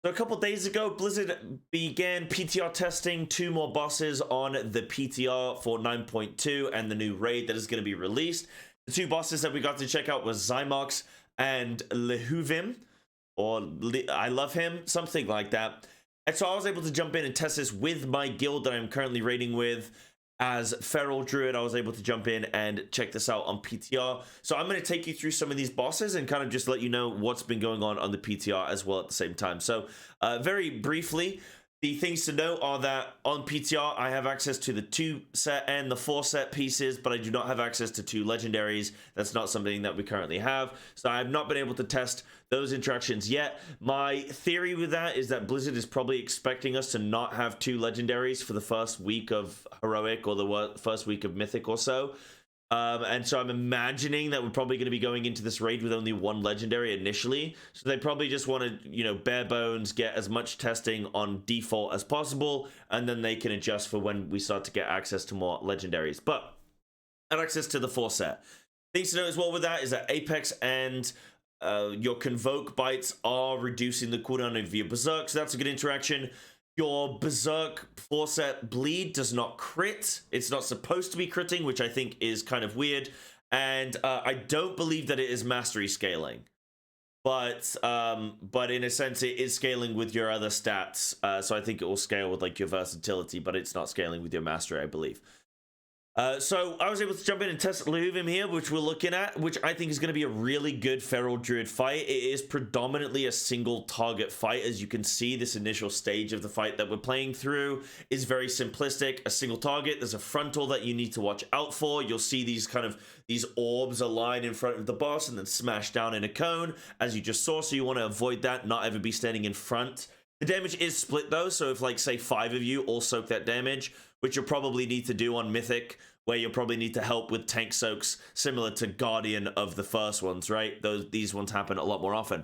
So a couple days ago, Blizzard began PTR testing 2 more bosses on the PTR for 9.2 and the new raid that is going to be released. The 2 bosses that we got to check out was Zymox and Lihuvim, or I love him, something like that. And so I was able to jump in and test this with my guild that I'm currently raiding with. As Feral Druid, I was able to jump in and check this out on PTR. So I'm going to take you through some of these bosses and kind of just let you know what's been going on the PTR as well at the same time. So very briefly, the things to know are that on PTR, I have access to the 2 set and the 4 set pieces, but I do not have access to 2 legendaries. That's not something that we currently have. So I have not been able to test those interactions yet. My theory with that is that Blizzard is probably expecting us to not have 2 legendaries for the first week of Heroic or the first week of Mythic or so. And so I'm imagining that we're probably going to be going into this raid with only 1 legendary initially. So they probably just want to, bare bones, get as much testing on default as possible, and then they can adjust for when we start to get access to more legendaries. But I have access to the 4 set. Things to know as well with that is that Apex and your Convoke bites are reducing the cooldown of your Berserk, so that's a good interaction. Your Berserk 4 set bleed does not crit. It's not supposed to be critting, which I think is kind of weird. And I don't believe that it is mastery scaling. But in a sense, it is scaling with your other stats. So I think it will scale with like your versatility, but it's not scaling with your mastery, I believe. So I was able to jump in and test Lihuvim here, which we're looking at, which I think is going to be a really good Feral Druid fight. It is predominantly a single target fight. As you can see, this initial stage of the fight that we're playing through is very simplistic. A single target. There's a frontal that you need to watch out for. You'll see these orbs align in front of the boss and then smash down in a cone, as you just saw. So you want to avoid that, not ever be standing in front. The damage is split though, so if like say 5 of you all soak that damage, which you'll probably need to do on Mythic, where you'll probably need to help with tank soaks, similar to Guardian of the first ones, right? These ones happen a lot more often.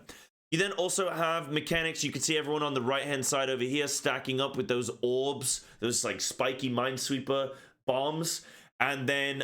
You then also have mechanics. You can see everyone on the right-hand side over here stacking up with those orbs, those like spiky Minesweeper bombs, and then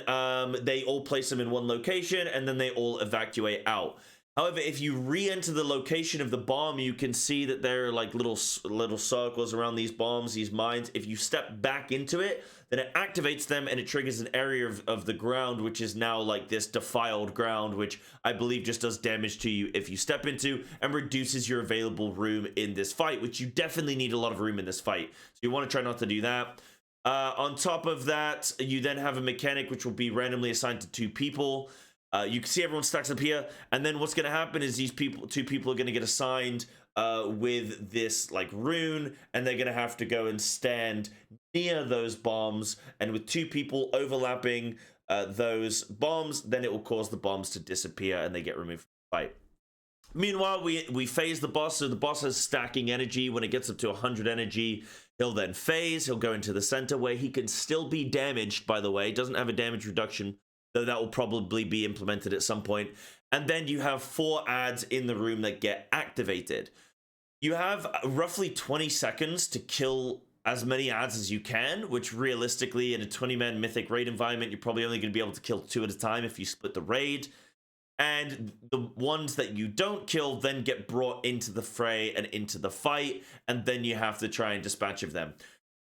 they all place them in one location, and then they all evacuate out. However, if you re-enter the location of the bomb, you can see that there are like little circles around these bombs, these mines. If you step back into it, then it activates them and it triggers an area of the ground, which is now like this defiled ground, which I believe just does damage to you if you step into, and reduces your available room in this fight, which you definitely need a lot of room in this fight. So you want to try not to do that. On top of that, you then have a mechanic which will be randomly assigned to 2 people. You can see everyone stacks up here, and then what's going to happen is these 2 people are going to get assigned with this like rune, and they're going to have to go and stand near those bombs, and with 2 people overlapping those bombs, then it will cause the bombs to disappear and they get removed from the fight. Meanwhile, we phase the boss, so the boss has stacking energy. When it gets up to 100 energy, he'll then phase, he'll go into the center where he can still be damaged, by the way. Doesn't have a damage reduction, though that will probably be implemented at some point. And then you have 4 ads in the room that get activated. You have roughly 20 seconds to kill as many ads as you can, which realistically in a 20-man Mythic raid environment, you're probably only going to be able to kill 2 at a time if you split the raid. And the ones that you don't kill then get brought into the fray and into the fight, and then you have to try and dispatch of them.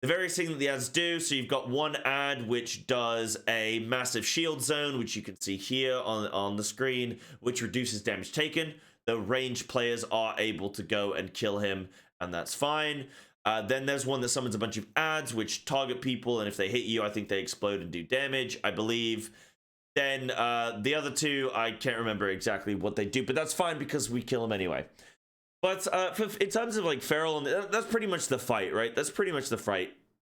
The various things that the ads do, so you've got 1 ad which does a massive shield zone, which you can see here on the screen, which reduces damage taken. The ranged players are able to go and kill him, and that's fine. Then there's one that summons a bunch of ads which target people, and if they hit you, I think they explode and do damage, I believe. Then the other 2, I can't remember exactly what they do, but that's fine because we kill them anyway. But in terms of like Feral, that's pretty much the fight, right? That's pretty much the fight.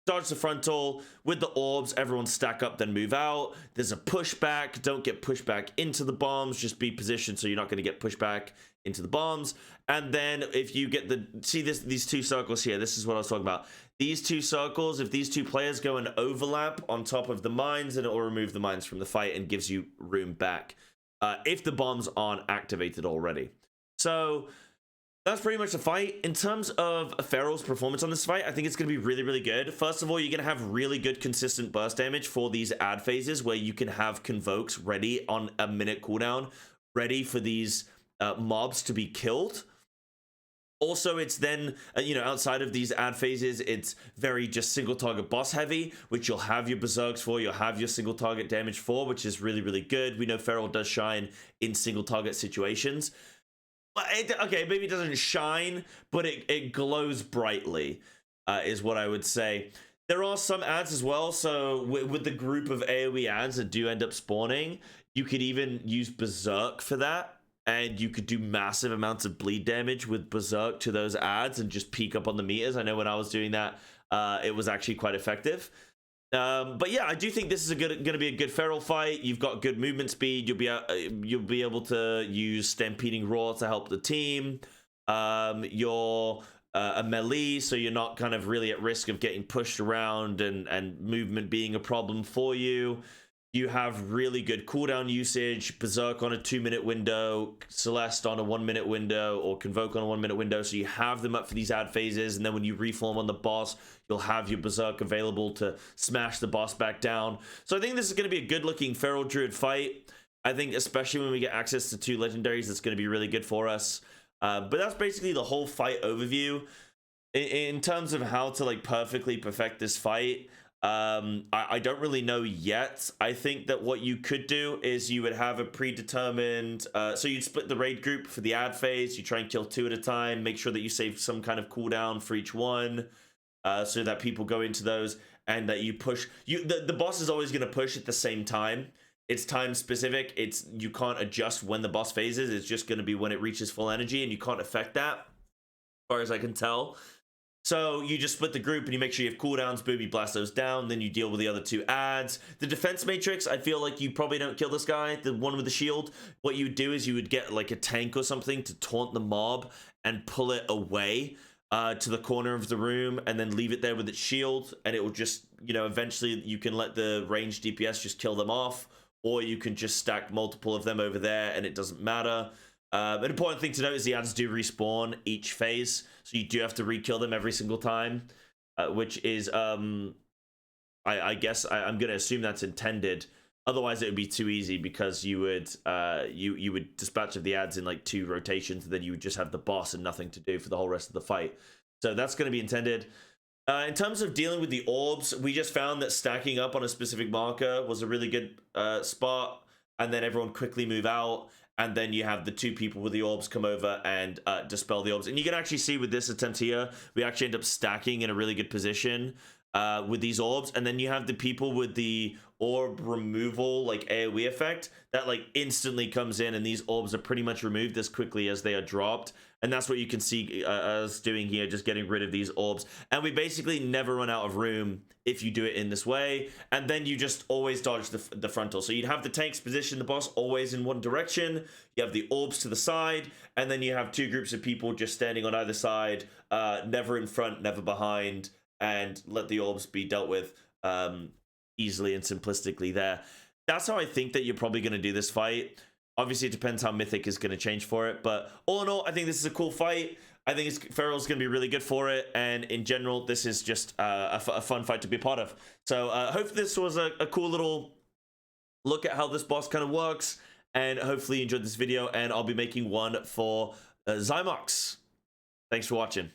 Dodge the frontal with the orbs, everyone stack up, then move out. There's a pushback. Don't get pushed back into the bombs. Just be positioned so you're not going to get pushed back into the bombs. And then if you get these 2 circles here, this is what I was talking about. These 2 circles, if these 2 players go and overlap on top of the mines, then it will remove the mines from the fight and gives you room back if the bombs aren't activated already. So that's pretty much the fight. In terms of Feral's performance on this fight, I think it's going to be really, really good. First of all, you're going to have really good consistent burst damage for these ad phases where you can have Convokes ready on a minute cooldown, ready for these mobs to be killed. Also, it's then, you know, outside of these ad phases, it's very just single target boss heavy, which you'll have your berserks for, you'll have your single target damage for, which is really, really good. We know Feral does shine in single target situations. But okay, maybe it doesn't shine, but it glows brightly, is what I would say. There are some ads as well, so with the group of AoE ads that do end up spawning, you could even use Berserk for that. And you could do massive amounts of bleed damage with Berserk to those ads and just peek up on the meters. I know when I was doing that, it was actually quite effective. But yeah, I do think this is going to be a good Feral fight. You've got good movement speed. You'll be able to use Stampeding Roar to help the team. You're a melee, so you're not kind of really at risk of getting pushed around and movement being a problem for you. You have really good cooldown usage, Berserk on a 2-minute window, Celeste on a 1-minute window, or Convoke on a 1-minute window. So you have them up for these ad phases, and then when you reform on the boss, you'll have your Berserk available to smash the boss back down. So I think this is going to be a good-looking Feral Druid fight. I think especially when we get access to 2 legendaries, it's going to be really good for us. But that's basically the whole fight overview. In terms of how to like perfectly perfect this fight, I don't really know yet. I think that what you could do is you would have a predetermined, so you'd split the raid group for the ad phase. You try and kill 2 at a time, make sure that you save some kind of cooldown for each one, so that people go into those, and that you push. The boss is always going to push at the same time. It's time specific. You can't adjust when the boss phases. It's just going to be when it reaches full energy, and you can't affect that, as far as I can tell. So you just split the group and you make sure you have cooldowns, boom, you blast those down, then you deal with the other 2 ads. The defense matrix, I feel like you probably don't kill this guy, the one with the shield. What you would do is you would get like a tank or something to taunt the mob and pull it away to the corner of the room, and then leave it there with its shield, and it will just, you know, eventually you can let the ranged DPS just kill them off, or you can just stack multiple of them over there and it doesn't matter. An important thing to note is the ads do respawn each phase, so you do have to re-kill them every single time, which is, I guess I'm going to assume that's intended. Otherwise, it would be too easy, because you would you would dispatch of the ads in like 2 rotations, and then you would just have the boss and nothing to do for the whole rest of the fight. So that's going to be intended. In terms of dealing with the orbs, we just found that stacking up on a specific marker was a really good spot, and then everyone quickly move out. And then you have the 2 people with the orbs come over and dispel the orbs. And you can actually see with this attempt here, we actually end up stacking in a really good position with these orbs. And then you have the people with the orb removal, like AoE effect, that like instantly comes in, and these orbs are pretty much removed as quickly as they are dropped. And that's what you can see us doing here, just getting rid of these orbs. And we basically never run out of room if you do it in this way. And then you just always dodge the frontal. So you'd have the tanks position the boss always in one direction. You have the orbs to the side. And then you have 2 groups of people just standing on either side, never in front, never behind. And let the orbs be dealt with easily and simplistically there. That's how I think that you're probably going to do this fight. Obviously, it depends how Mythic is going to change for it. But all in all, I think this is a cool fight. I think Feral's going to be really good for it. And in general, this is just a fun fight to be a part of. So I hope this was a cool little look at how this boss kind of works. And hopefully you enjoyed this video. And I'll be making one for Zymox. Thanks for watching.